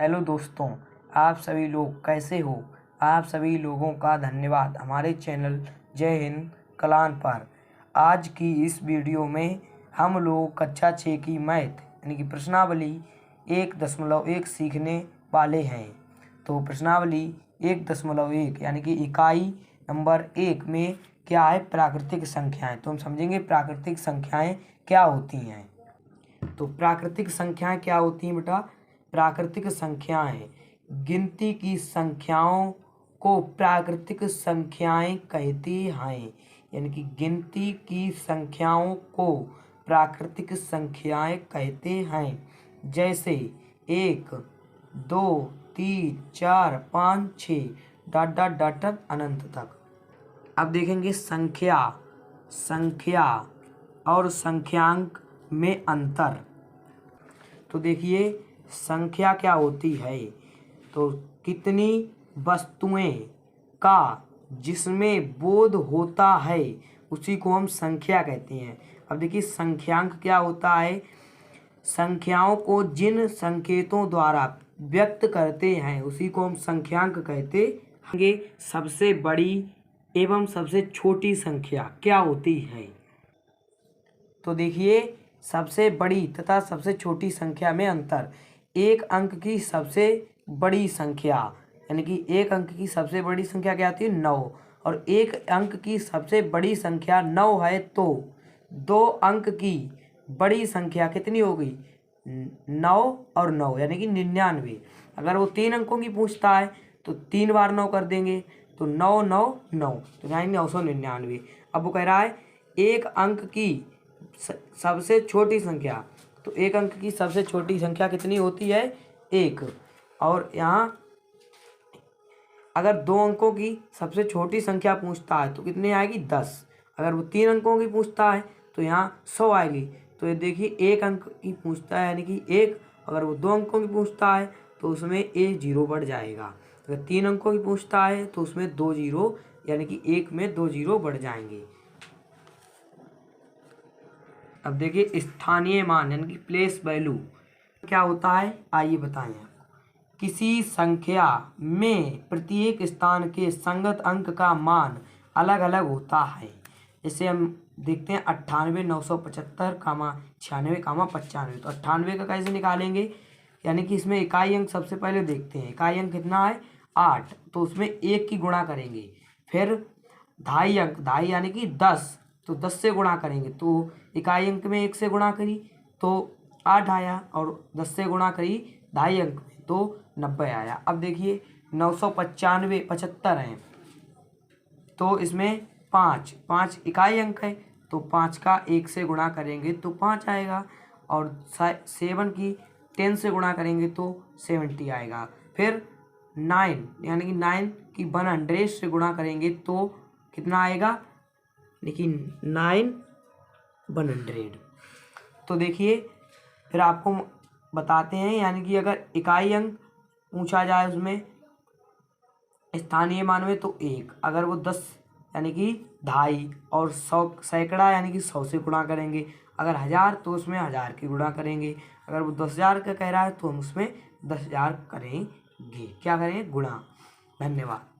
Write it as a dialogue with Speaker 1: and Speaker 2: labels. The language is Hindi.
Speaker 1: हेलो दोस्तों, आप सभी लोग कैसे हो। आप सभी लोगों का धन्यवाद हमारे चैनल जय हिंद कलान पर। आज की इस वीडियो में हम लोग कक्षा 6 की मैथ यानी कि प्रश्नावली 1.1 सीखने वाले हैं। तो प्रश्नावली 1.1 यानी कि इकाई नंबर 1 में क्या है, प्राकृतिक संख्याएं। तो हम समझेंगे प्राकृतिक संख्याएं क्या होती हैं। तो प्राकृतिक संख्याएं क्या होती हैं बेटा। प्राकृतिक संख्याएं गिनती की संख्याओं को प्राकृतिक संख्याएं कहती हैं। यानी कि गिनती की संख्याओं को प्राकृतिक संख्याएं कहते हैं। जैसे 1, 2, 3, 4, 5, 6 डॉट डॉट डॉट अनंत तक। अब देखेंगे संख्या और संख्यांक में अंतर। तो देखिए संख्या क्या होती है, तो कितनी वस्तुएं का जिसमें बोध होता है उसी को हम संख्या कहते हैं। अब देखिए संख्यांक क्या होता है, संख्याओं को जिन संकेतों द्वारा व्यक्त करते हैं उसी को हम संख्यांक कहते हैं। सबसे बड़ी एवं सबसे छोटी संख्या क्या होती है। तो देखिए सबसे बड़ी तथा सबसे छोटी संख्या में अंतर। एक अंक की सबसे बड़ी संख्या यानी कि एक अंक की सबसे बड़ी संख्या क्या आती है 9, और एक अंक की सबसे बड़ी संख्या 9 है तो 2 अंक की बड़ी संख्या कितनी होगी 9 और 9 यानी कि 99। अगर वो 3 अंकों की पूछता है तो 3 बार 9 कर देंगे तो 9 9 9 तो यानी 999। अब वो कह रहा है एक अंक की सबसे छोटी संख्या, तो एक अंक की सबसे छोटी संख्या कितनी होती है 1, और यहाँ अगर 2 अंकों की सबसे छोटी संख्या पूछता है तो कितनी आएगी 10। अगर वो 3 अंकों की पूछता है तो यहाँ 100 आएगी। तो ये देखिए एक अंक की पूछता है यानी कि 1, अगर वो 2 अंकों की पूछता है तो उसमें 1 0 बढ़ जाएगा। अगर 3 अंकों की पूछता है तो उसमें 2 0 यानी कि 1 में 2 0 बढ़ जाएंगे। अब देखिए स्थानीय मान यानी कि प्लेस वैल्यू क्या होता है, आइए बताएं आपको। किसी संख्या में प्रत्येक स्थान के संगत अंक का मान अलग अलग होता है। जैसे हम देखते हैं 98, 975, 96, 95। तो 98 का कैसे निकालेंगे, यानी कि इसमें इकाई अंक सबसे पहले देखते हैं। इकाई अंक कितना है 8, तो उसमें 1 की गुणा करेंगे। फिर ढाई अंक, ढाई यानी कि 10, तो 10 से गुणा करेंगे। तो इकाई अंक में 1 से गुणा करी तो 8 आया, और 10 से गुणा करी ढाई अंक में तो 90 आया। अब देखिए 995 75 हैं तो इसमें 5 इकाई अंक है तो 5 का 1 से गुणा करेंगे तो 5 आएगा, और 7 की 10 से गुणा करेंगे तो 70 आएगा। फिर 9 यानी कि 9 की 100 से गुणा करेंगे तो कितना आएगा, लेकिन 9 100। तो देखिए फिर आपको बताते हैं, यानी कि अगर इकाई अंक पूछा जाए उसमें स्थानीय मान में तो 1, अगर वो 10 यानी कि ढाई, और 100 सैकड़ा यानी कि 100 से गुणा करेंगे। अगर 1000 तो उसमें 1000 की गुणा करेंगे। अगर वो 10,000 का कह रहा है तो हम उसमें 10,000 करेंगे। क्या करेंगे, गुणा। धन्यवाद।